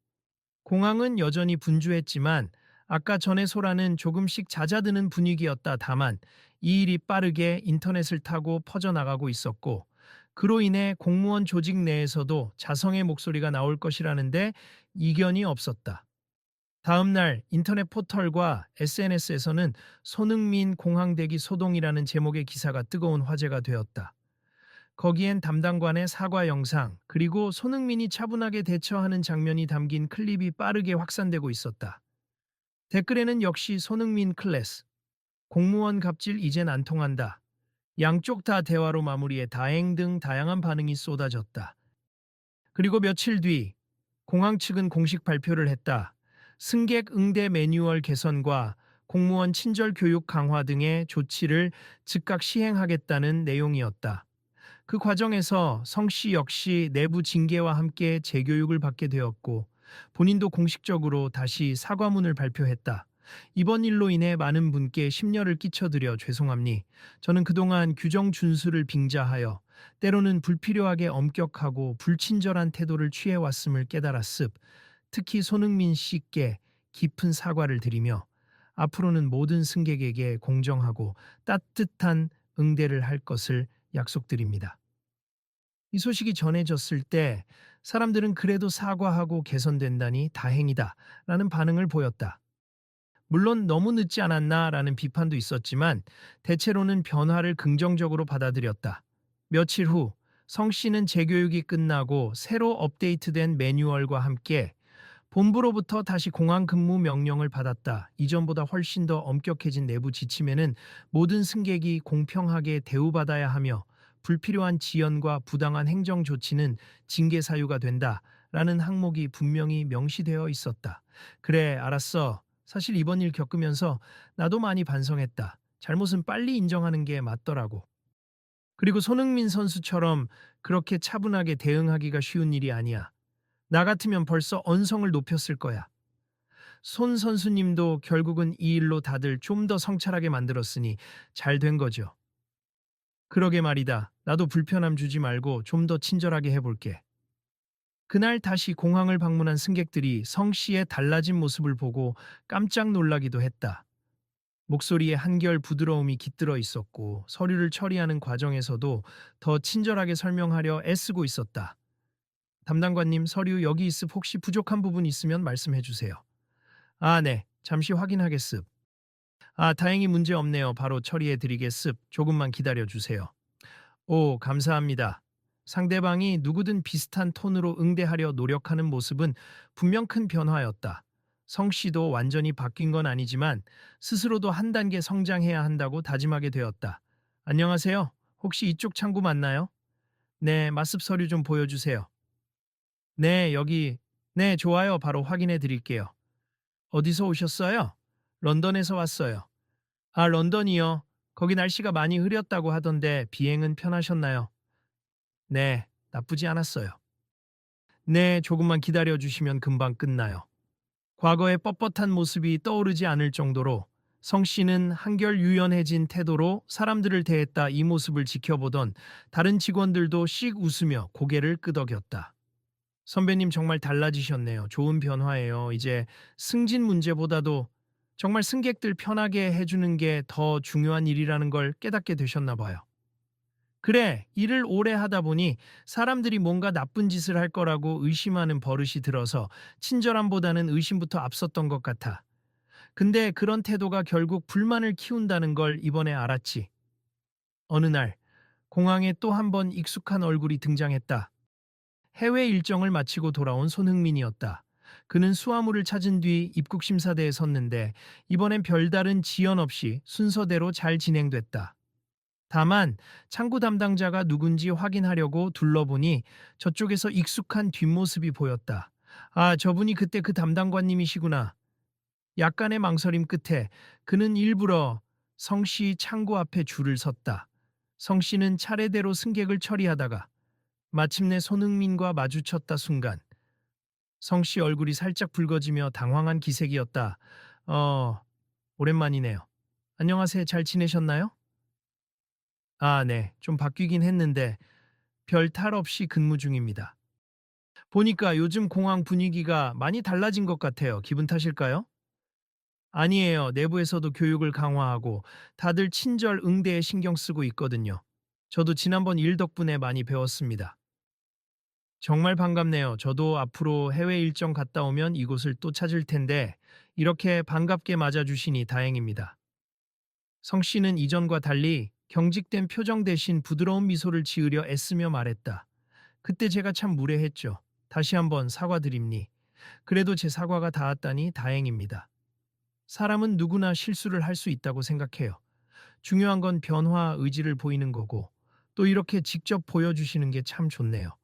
S1: 공항은 여전히 분주했지만 아까 전의 소라는 조금씩 잦아드는 분위기였다. 다만 이 일이 빠르게 인터넷을 타고 퍼져나가고 있었고 그로 인해 공무원 조직 내에서도 자성의 목소리가 나올 것이라는데 이견이 없었다. 다음 날 인터넷 포털과 SNS에서는 손흥민 공항대기 소동이라는 제목의 기사가 뜨거운 화제가 되었다. 거기엔 담당관의 사과 영상, 그리고 손흥민이 차분하게 대처하는 장면이 담긴 클립이 빠르게 확산되고 있었다. 댓글에는 역시 손흥민 클래스, 공무원 갑질 이젠 안 통한다. 양쪽 다 대화로 마무리해 다행 등 다양한 반응이 쏟아졌다. 그리고 며칠 뒤 공항 측은 공식 발표를 했다. 승객 응대 매뉴얼 개선과 공무원 친절 교육 강화 등의 조치를 즉각 시행하겠다는 내용이었다. 그 과정에서 성 씨 역시 내부 징계와 함께 재교육을 받게 되었고 본인도 공식적으로 다시 사과문을 발표했다. 이번 일로 인해 많은 분께 심려를 끼쳐드려 죄송합니. 저는 그동안 규정 준수를 빙자하여 때로는 불필요하게 엄격하고 불친절한 태도를 취해왔음을 깨달았습. 특히 손흥민 씨께 깊은 사과를 드리며 앞으로는 모든 승객에게 공정하고 따뜻한 응대를 할 것을 약속드립니다. 이 소식이 전해졌을 때 사람들은 그래도 사과하고 개선된다니 다행이다 라는 반응을 보였다. 물론 너무 늦지 않았나 라는 비판도 있었지만 대체로는 변화를 긍정적으로 받아들였다. 며칠 후 성 씨는 재교육이 끝나고 새로 업데이트된 매뉴얼과 함께 본부로부터 다시 공항 근무 명령을 받았다. 이전보다 훨씬 더 엄격해진 내부 지침에는 모든 승객이 공평하게 대우받아야 하며 불필요한 지연과 부당한 행정 조치는 징계 사유가 된다. 라는 항목이 분명히 명시되어 있었다. 그래, 알았어. 사실 이번 일 겪으면서 나도 많이 반성했다. 잘못은 빨리 인정하는 게 맞더라고. 그리고 손흥민 선수처럼 그렇게 차분하게 대응하기가 쉬운 일이 아니야. 나 같으면 벌써 언성을 높였을 거야. 손 선수님도 결국은 이 일로 다들 좀 더 성찰하게 만들었으니 잘 된 거죠. 그러게 말이다. 나도 불편함 주지 말고 좀 더 친절하게 해볼게. 그날 다시 공항을 방문한 승객들이 성 씨의 달라진 모습을 보고 깜짝 놀라기도 했다. 목소리에 한결 부드러움이 깃들어 있었고 서류를 처리하는 과정에서도 더 친절하게 설명하려 애쓰고 있었다. 담당관님, 서류 여기 있습. 혹시 부족한 부분 있으면 말씀해 주세요. 아, 네. 잠시 확인하겠습. 아, 다행히 문제 없네요. 바로 처리해 드리겠습. 조금만 기다려 주세요. 오, 감사합니다. 상대방이 누구든 비슷한 톤으로 응대하려 노력하는 모습은 분명 큰 변화였다. 성 씨도 완전히 바뀐 건 아니지만 스스로도 한 단계 성장해야 한다고 다짐하게 되었다. 안녕하세요. 혹시 이쪽 창구 맞나요? 네, 맞습. 서류 좀 보여주세요. 네, 여기. 네, 좋아요. 바로 확인해 드릴게요. 어디서 오셨어요? 런던에서 왔어요. 아, 런던이요. 거기 날씨가 많이 흐렸다고 하던데 비행은 편하셨나요? 네, 나쁘지 않았어요. 네, 조금만 기다려 주시면 금방 끝나요. 과거의 뻣뻣한 모습이 떠오르지 않을 정도로 성 씨는 한결 유연해진 태도로 사람들을 대했다. 이 모습을 지켜보던 다른 직원들도 씩 웃으며 고개를 끄덕였다. 선배님 정말 달라지셨네요. 좋은 변화예요. 이제 승진 문제보다도 정말 승객들 편하게 해주는 게 더 중요한 일이라는 걸 깨닫게 되셨나 봐요. 그래, 일을 오래 하다 보니 사람들이 뭔가 나쁜 짓을 할 거라고 의심하는 버릇이 들어서 친절함보다는 의심부터 앞섰던 것 같아. 근데 그런 태도가 결국 불만을 키운다는 걸 이번에 알았지. 어느 날, 공항에 또 한 번 익숙한 얼굴이 등장했다. 해외 일정을 마치고 돌아온 손흥민이었다. 그는 수화물을 찾은 뒤 입국 심사대에 섰는데 이번엔 별다른 지연 없이 순서대로 잘 진행됐다. 다만 창구 담당자가 누군지 확인하려고 둘러보니 저쪽에서 익숙한 뒷모습이 보였다. 아, 저분이 그때 그 담당관님이시구나. 약간의 망설임 끝에 그는 일부러 성씨 창구 앞에 줄을 섰다. 성씨는 차례대로 승객을 처리하다가 마침내 손흥민과 마주쳤다 순간 성씨 얼굴이 살짝 붉어지며 당황한 기색이었다. 어, 오랜만이네요. 안녕하세요. 잘 지내셨나요? 아, 네. 좀 바뀌긴 했는데 별 탈 없이 근무 중입니다. 보니까 요즘 공항 분위기가 많이 달라진 것 같아요. 기분 탓일까요? 아니에요. 내부에서도 교육을 강화하고 다들 친절 응대에 신경 쓰고 있거든요. 저도 지난번 일 덕분에 많이 배웠습니다. 정말 반갑네요. 저도 앞으로 해외 일정 갔다 오면 이곳을 또 찾을 텐데 이렇게 반갑게 맞아주시니 다행입니다. 성 씨는 이전과 달리 경직된 표정 대신 부드러운 미소를 지으려 애쓰며 말했다. 그때 제가 참 무례했죠. 다시 한번 사과드립니. 그래도 제 사과가 닿았다니 다행입니다. 사람은 누구나 실수를 할 수 있다고 생각해요. 중요한 건 변화 의지를 보이는 거고 또 이렇게 직접 보여주시는 게 참 좋네요.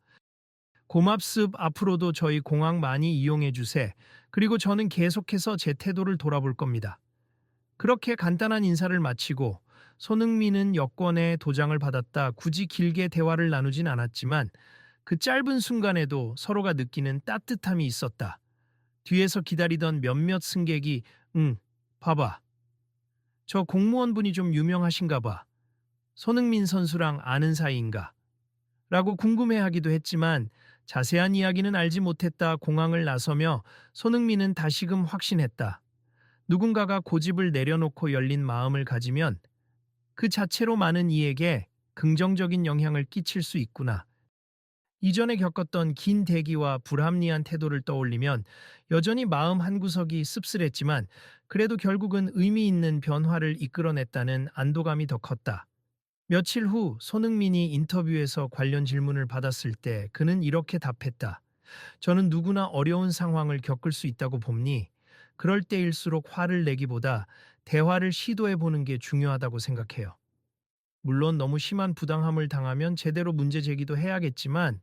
S1: 고맙습. 앞으로도 저희 공항 많이 이용해 주세. 그리고 저는 계속해서 제 태도를 돌아볼 겁니다. 그렇게 간단한 인사를 마치고 손흥민은 여권에 도장을 받았다. 굳이 길게 대화를 나누진 않았지만 그 짧은 순간에도 서로가 느끼는 따뜻함이 있었다. 뒤에서 기다리던 몇몇 승객이 응, 봐봐. 저 공무원분이 좀 유명하신가 봐. 손흥민 선수랑 아는 사이인가? 라고 궁금해하기도 했지만 자세한 이야기는 알지 못했다. 공항을 나서며 손흥민은 다시금 확신했다. 누군가가 고집을 내려놓고 열린 마음을 가지면 그 자체로 많은 이에게 긍정적인 영향을 끼칠 수 있구나. 이전에 겪었던 긴 대기와 불합리한 태도를 떠올리면 여전히 마음 한구석이 씁쓸했지만 그래도 결국은 의미 있는 변화를 이끌어냈다는 안도감이 더 컸다. 며칠 후 손흥민이 인터뷰에서 관련 질문을 받았을 때 그는 이렇게 답했다. 저는 누구나 어려운 상황을 겪을 수 있다고 봅니. 그럴 때일수록 화를 내기보다 대화를 시도해 보는 게 중요하다고 생각해요. 물론 너무 심한 부당함을 당하면 제대로 문제 제기도 해야겠지만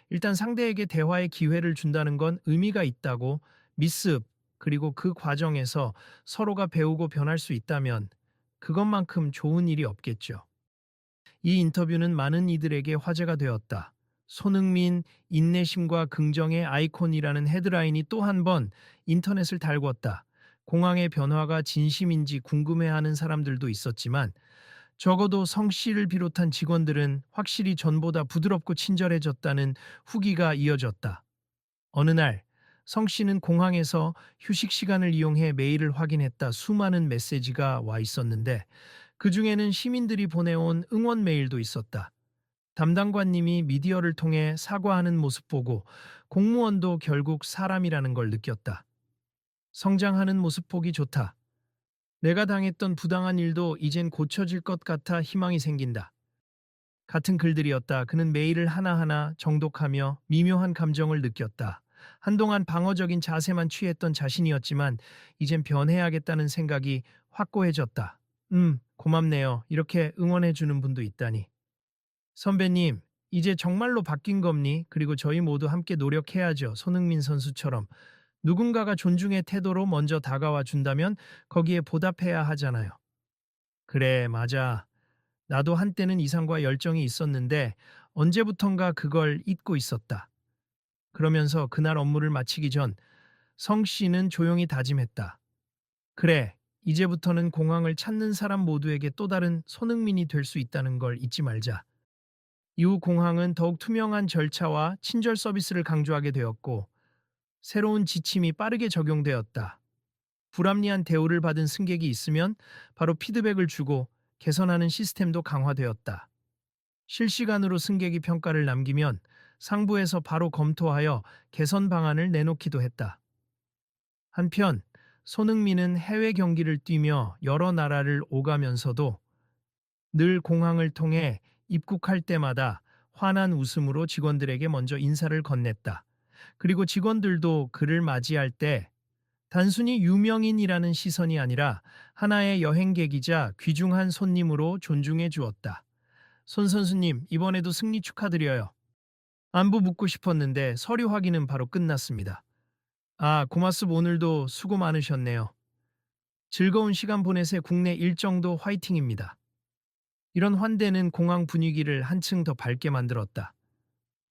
S1: 일단 상대에게 대화의 기회를 준다는 건 의미가 있다고 미습 그리고 그 과정에서 서로가 배우고 변할 수 있다면 그것만큼 좋은 일이 없겠죠. 이 인터뷰는 많은 이들에게 화제가 되었다. 손흥민, 인내심과 긍정의 아이콘이라는 헤드라인이 또 한 번 인터넷을 달궜다. 공항의 변화가 진심인지 궁금해하는 사람들도 있었지만 적어도 성 씨를 비롯한 직원들은 확실히 전보다 부드럽고 친절해졌다는 후기가 이어졌다. 어느 날, 성 씨는 공항에서 휴식 시간을 이용해 메일을 확인했다. 수많은 메시지가 와 있었는데 그 중에는 시민들이 보내온 응원 메일도 있었다. 담당관님이 미디어를 통해 사과하는 모습 보고 공무원도 결국 사람이라는 걸 느꼈다. 성장하는 모습 보기 좋다. 내가 당했던 부당한 일도 이젠 고쳐질 것 같아 희망이 생긴다. 같은 글들이었다. 그는 메일을 하나하나 정독하며 미묘한 감정을 느꼈다. 한동안 방어적인 자세만 취했던 자신이었지만 이젠 변해야겠다는 생각이 확고해졌다. 고맙네요. 이렇게 응원해주는 분도 있다니. 선배님, 이제 정말로 바뀐 겁니? 그리고 저희 모두 함께 노력해야죠. 손흥민 선수처럼. 누군가가 존중의 태도로 먼저 다가와 준다면 거기에 보답해야 하잖아요. 그래, 맞아. 나도 한때는 이상과 열정이 있었는데 언제부턴가 그걸 잊고 있었다. 그러면서 그날 업무를 마치기 전 성 씨는 조용히 다짐했다. 그래, 이제부터는 공항을 찾는 사람 모두에게 또 다른 손흥민이 될 수 있다는 걸 잊지 말자. 이후 공항은 더욱 투명한 절차와 친절 서비스를 강조하게 되었고 새로운 지침이 빠르게 적용되었다. 불합리한 대우를 받은 승객이 있으면 바로 피드백을 주고 개선하는 시스템도 강화되었다. 실시간으로 승객이 평가를 남기면 상부에서 바로 검토하여 개선 방안을 내놓기도 했다. 한편 손흥민은 해외 경기를 뛰며 여러 나라를 오가면서도 늘 공항을 통해 입국할 때마다 환한 웃음으로 직원들에게 먼저 인사를 건넸다. 그리고 직원들도 그를 맞이할 때 단순히 유명인이라는 시선이 아니라 하나의 여행객이자 귀중한 손님으로 존중해 주었다. 손 선수님, 이번에도 승리 축하드려요. 안부 묻고 싶었는데 서류 확인은 바로 끝났습니다. 아, 고맙습. 오늘도 수고 많으셨네요. 즐거운 시간 보내세. 국내 일정도 화이팅입니다. 이런 환대는 공항 분위기를 한층 더 밝게 만들었다.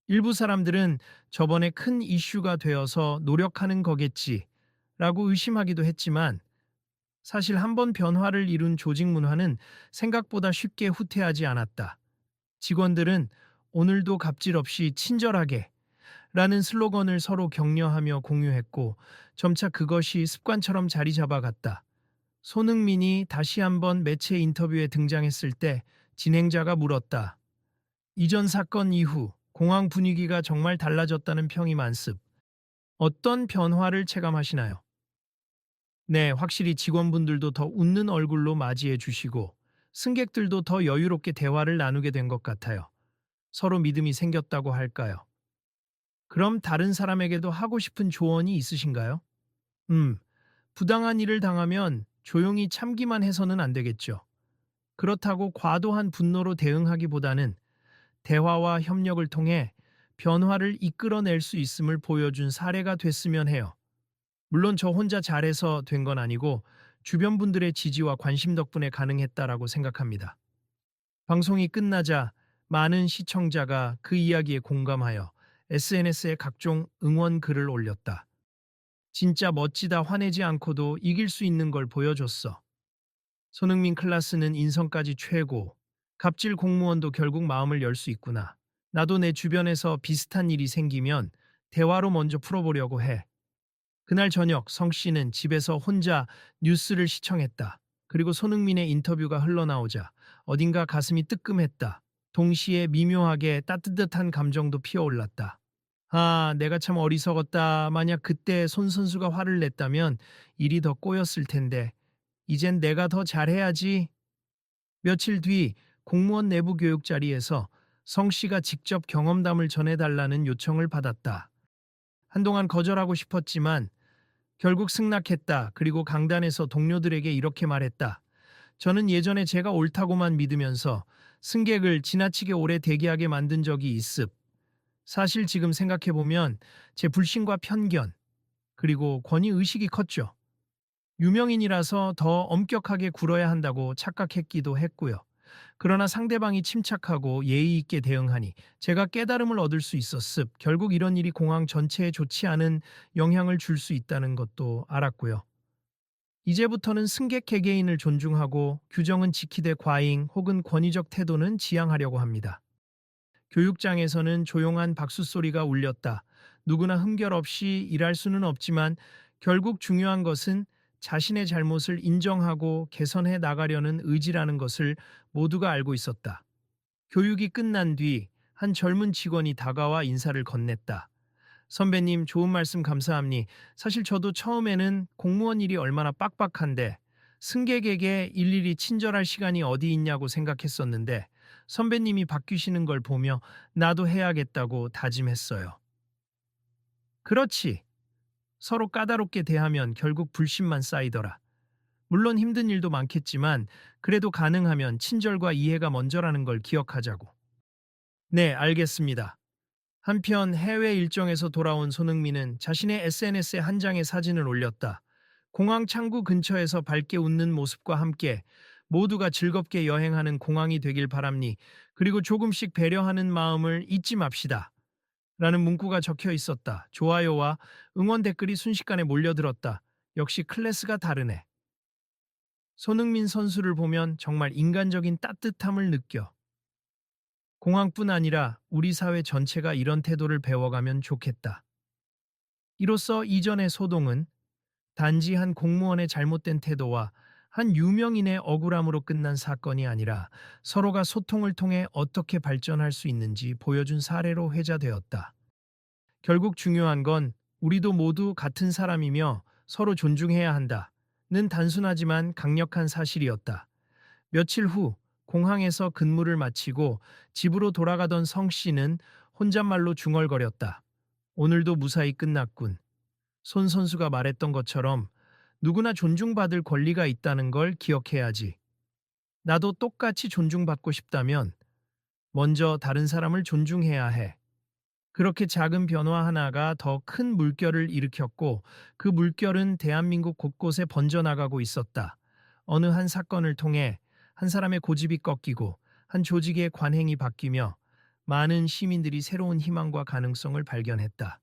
S1: 일부 사람들은 저번에 큰 이슈가 되어서 노력하는 거겠지 라고 의심하기도 했지만 사실 한번 변화를 이룬 조직 문화는 생각보다 쉽게 후퇴하지 않았다. 직원들은 오늘도 갑질 없이 친절하게 라는 슬로건을 서로 격려하며 공유했고 점차 그것이 습관처럼 자리 잡아갔다. 손흥민이 다시 한번 매체 인터뷰에 등장했을 때 진행자가 물었다. 이전 사건 이후 공항 분위기가 정말 달라졌다는 평이 많습. 어떤 변화를 체감하시나요? 네, 확실히 직원분들도 더 웃는 얼굴로 맞이해 주시고 승객들도 더 여유롭게 대화를 나누게 된 것 같아요. 서로 믿음이 생겼다고 할까요? 그럼 다른 사람에게도 하고 싶은 조언이 있으신가요? 부당한 일을 당하면 조용히 참기만 해서는 안 되겠죠. 그렇다고 과도한 분노로 대응하기보다는 대화와 협력을 통해 변화를 이끌어낼 수 있음을 보여준 사례가 됐으면 해요. 물론 저 혼자 잘해서 된 건 아니고 주변 분들의 지지와 관심 덕분에 가능했다라고 생각합니다. 방송이 끝나자 많은 시청자가 그 이야기에 공감하여 SNS에 각종 응원 글을 올렸다. 진짜 멋지다, 화내지 않고도 이길 수 있는 걸 보여줬어. 손흥민 클라스는 인성까지 최고. 갑질 공무원도 결국 마음을 열 수 있구나. 나도 내 주변에서 비슷한 일이 생기면 대화로 먼저 풀어보려고 해. 그날 저녁 성 씨는 집에서 혼자 뉴스를 시청했다. 그리고 손흥민의 인터뷰가 흘러나오자 어딘가 가슴이 뜨끔했다. 동시에 미묘하게 따뜻한 감정도 피어올랐다. 아, 내가 참 어리석었다. 만약 그때 손 선수가 화를 냈다면 일이 더 꼬였을 텐데. 이젠 내가 더 잘해야지. 며칠 뒤 공무원 내부 교육 자리에서 성 씨가 직접 경험담을 전해달라는 요청을 받았다. 한동안 거절하고 싶었지만 결국 승낙했다. 그리고 강단에서 동료들에게 이렇게 말했다. 저는 예전에 제가 옳다고만 믿으면서 승객을 지나치게 오래 대기하게 만든 적이 있습. 사실 지금 생각해보면 제 불신과 편견, 그리고 권위의식이 컸죠. 유명인이라서 더 엄격하게 굴어야 한다고 착각했기도 했고요. 그러나 상대방이 침착하고 예의 있게 대응하니 제가 깨달음을 얻을 수 있었습. 결국 이런 일이 공항 전체에 좋지 않은 영향을 줄 수 있다는 것도 알았고요. 이제부터는 승객 개개인을 존중하고 규정은 지키되 과잉 혹은 권위적 태도는 지양하려고 합니다. 교육장에서는 조용한 박수 소리가 울렸다. 누구나 흠결 없이 일할 수는 없지만 결국 중요한 것은 자신의 잘못을 인정하고 개선해 나가려는 의지라는 것을 모두가 알고 있었다. 교육이 끝난 뒤 한 젊은 직원이 다가와 인사를 건넸다. 선배님, 좋은 말씀 감사합니. 사실 저도 처음에는 공무원 일이 얼마나 빡빡한데 승객에게 일일이 친절할 시간이 어디 있냐고 생각했었는데 선배님이 바뀌시는 걸 보며 나도 해야겠다고 다짐했어요. 그렇지. 서로 까다롭게 대하면 결국 불신만 쌓이더라. 물론 힘든 일도 많겠지만 그래도 가능하면 친절과 이해가 먼저라는 걸 기억하자고. 네, 알겠습니다. 한편 해외 일정에서 돌아온 손흥민은 자신의 SNS에 한 장의 사진을 올렸다. 공항 창구 근처에서 밝게 웃는 모습과 함께 모두가 즐겁게 여행하는 공항이 되길 바랍니. 그리고 조금씩 배려하는 마음을 잊지 맙시다. 라는 문구가 적혀 있었다. 좋아요와 응원 댓글이 순식간에 몰려들었다. 역시 클래스가 다르네. 손흥민 선수를 보면 정말 인간적인 따뜻함을 느껴. 공항뿐 아니라 우리 사회 전체가 이런 태도를 배워가면 좋겠다. 이로써 이전의 소동은 단지 한 공무원의 잘못된 태도와 한 유명인의 억울함으로 끝난 사건이 아니라 서로가 소통을 통해 어떻게 발전할 수 있는지 보여준 사례로 회자되었다. 결국 중요한 건 우리도 모두 같은 사람이며 서로 존중해야 한다는 단순하지만 강력한 사실이었다. 며칠 후 공항에서 근무를 마치고 집으로 돌아가던 성 씨는 혼잣말로 중얼거렸다. 오늘도 무사히 끝났군. 손 선수가 말했던 것처럼 누구나 존중받을 권리가 있다는 걸 기억해야지. 나도 똑같이 존중받고 싶다면 먼저 다른 사람을 존중해야 해. 그렇게 작은 변화 하나가 더 큰 물결을 일으켰고 그 물결은 대한민국 곳곳에 번져나가고 있었다. 어느 한 사건을 통해 한 사람의 고집이 꺾이고 한 조직의 관행이 바뀌며 많은 시민들이 새로운 희망과 가능성을 발견했다.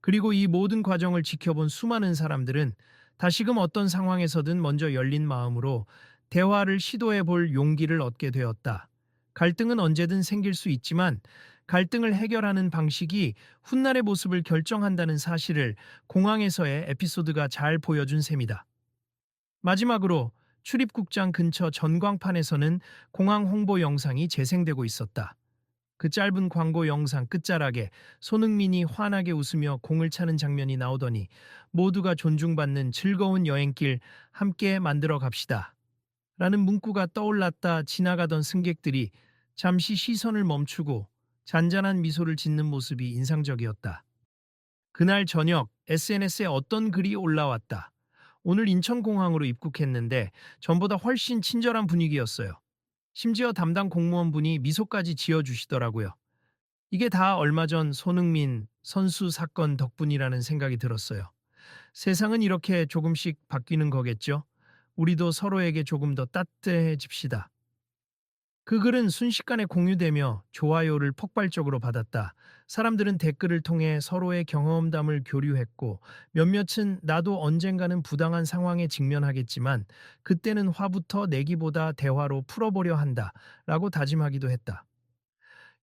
S1: 그리고 이 모든 과정을 지켜본 수많은 사람들은 다시금 어떤 상황에서든 먼저 열린 마음으로 대화를 시도해 볼 용기를 얻게 되었다. 갈등은 언제든 생길 수 있지만 갈등을 해결하는 방식이 훗날의 모습을 결정한다는 사실을 공항에서의 에피소드가 잘 보여준 셈이다. 마지막으로 출입국장 근처 전광판에서는 공항 홍보 영상이 재생되고 있었다. 그 짧은 광고 영상 끝자락에 손흥민이 환하게 웃으며 공을 차는 장면이 나오더니 모두가 존중받는 즐거운 여행길 함께 만들어 갑시다. 라는 문구가 떠올랐다. 지나가던 승객들이 잠시 시선을 멈추고 잔잔한 미소를 짓는 모습이 인상적이었다. 그날 저녁 SNS에 어떤 글이 올라왔다. 오늘 인천공항으로 입국했는데 전보다 훨씬 친절한 분위기였어요. 심지어 담당 공무원분이 미소까지 지어주시더라고요. 이게 다 얼마 전 손흥민 선수 사건 덕분이라는 생각이 들었어요. 세상은 이렇게 조금씩 바뀌는 거겠죠? 우리도 서로에게 조금 더 따뜻해집시다. 그 글은 순식간에 공유되며 좋아요를 폭발적으로 받았다. 사람들은 댓글을 통해 서로의 경험담을 교류했고 몇몇은 나도 언젠가는 부당한 상황에 직면하겠지만 그때는 화부터 내기보다 대화로 풀어보려 한다 라고 다짐하기도 했다.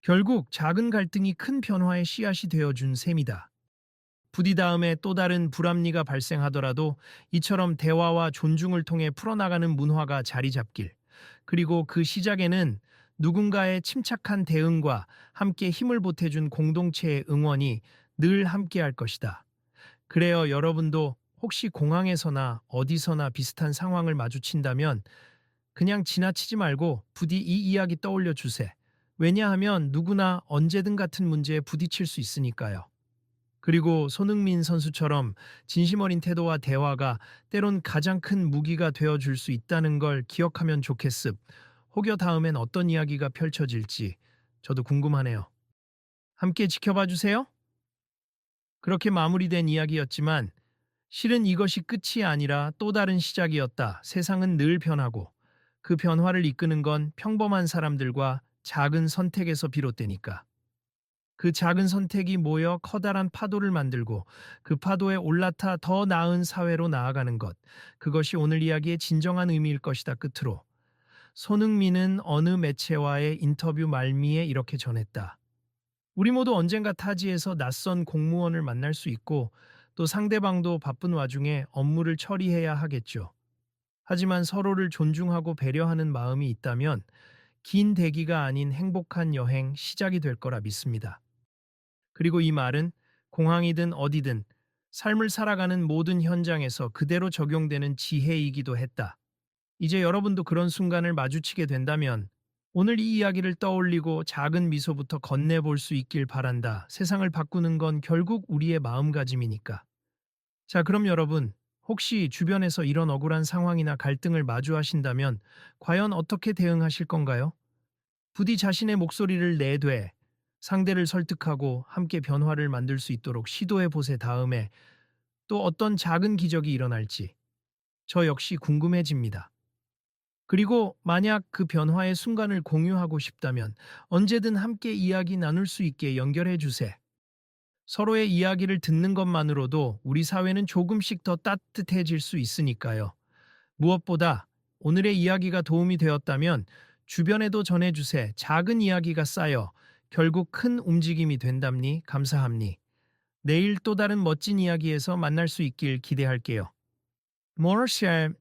S1: 결국 작은 갈등이 큰 변화의 씨앗이 되어준 셈이다. 부디 다음에 또 다른 불합리가 발생하더라도 이처럼 대화와 존중을 통해 풀어나가는 문화가 자리 잡길. 그리고 그 시작에는 누군가의 침착한 대응과 함께 힘을 보태준 공동체의 응원이 늘 함께할 것이다. 그래요, 여러분도 혹시 공항에서나 어디서나 비슷한 상황을 마주친다면 그냥 지나치지 말고 부디 이 이야기 떠올려 주세요. 왜냐하면 누구나 언제든 같은 문제에 부딪힐 수 있으니까요. 그리고 손흥민 선수처럼 진심 어린 태도와 대화가 때론 가장 큰 무기가 되어 줄 수 있다는 걸 기억하면 좋겠습. 혹여 다음엔 어떤 이야기가 펼쳐질지 저도 궁금하네요. 함께 지켜봐 주세요. 그렇게 마무리된 이야기였지만 실은 이것이 끝이 아니라 또 다른 시작이었다. 세상은 늘 변하고 그 변화를 이끄는 건 평범한 사람들과 작은 선택에서 비롯되니까. 그 작은 선택이 모여 커다란 파도를 만들고 그 파도에 올라타 더 나은 사회로 나아가는 것. 그것이 오늘 이야기의 진정한 의미일 것이다. 끝으로. 손흥민은 어느 매체와의 인터뷰 말미에 이렇게 전했다. 우리 모두 언젠가 타지에서 낯선 공무원을 만날 수 있고 또 상대방도 바쁜 와중에 업무를 처리해야 하겠죠. 하지만 서로를 존중하고 배려하는 마음이 있다면 긴 대기가 아닌 행복한 여행 시작이 될 거라 믿습니다. 그리고 이 말은 공항이든 어디든 삶을 살아가는 모든 현장에서 그대로 적용되는 지혜이기도 했다. 이제 여러분도 그런 순간을 마주치게 된다면 오늘 이 이야기를 떠올리고 작은 미소부터 건네볼 수 있길 바란다. 세상을 바꾸는 건 결국 우리의 마음가짐이니까. 자, 그럼 여러분, 혹시 주변에서 이런 억울한 상황이나 갈등을 마주하신다면 과연 어떻게 대응하실 건가요? 부디 자신의 목소리를 내되 상대를 설득하고 함께 변화를 만들 수 있도록 시도해 보세. 다음에 또 어떤 작은 기적이 일어날지 저 역시 궁금해집니다. 그리고 만약 그 변화의 순간을 공유하고 싶다면 언제든 함께 이야기 나눌 수 있게 연결해 주세. 서로의 이야기를 듣는 것만으로도 우리 사회는 조금씩 더 따뜻해질 수 있으니까요. 무엇보다 오늘의 이야기가 도움이 되었다면 주변에도 전해주세. 작은 이야기가 쌓여 결국 큰 움직임이 된답니. 감사합니. 내일 또 다른 멋진 이야기에서 만날 수 있길 기대할게요. More share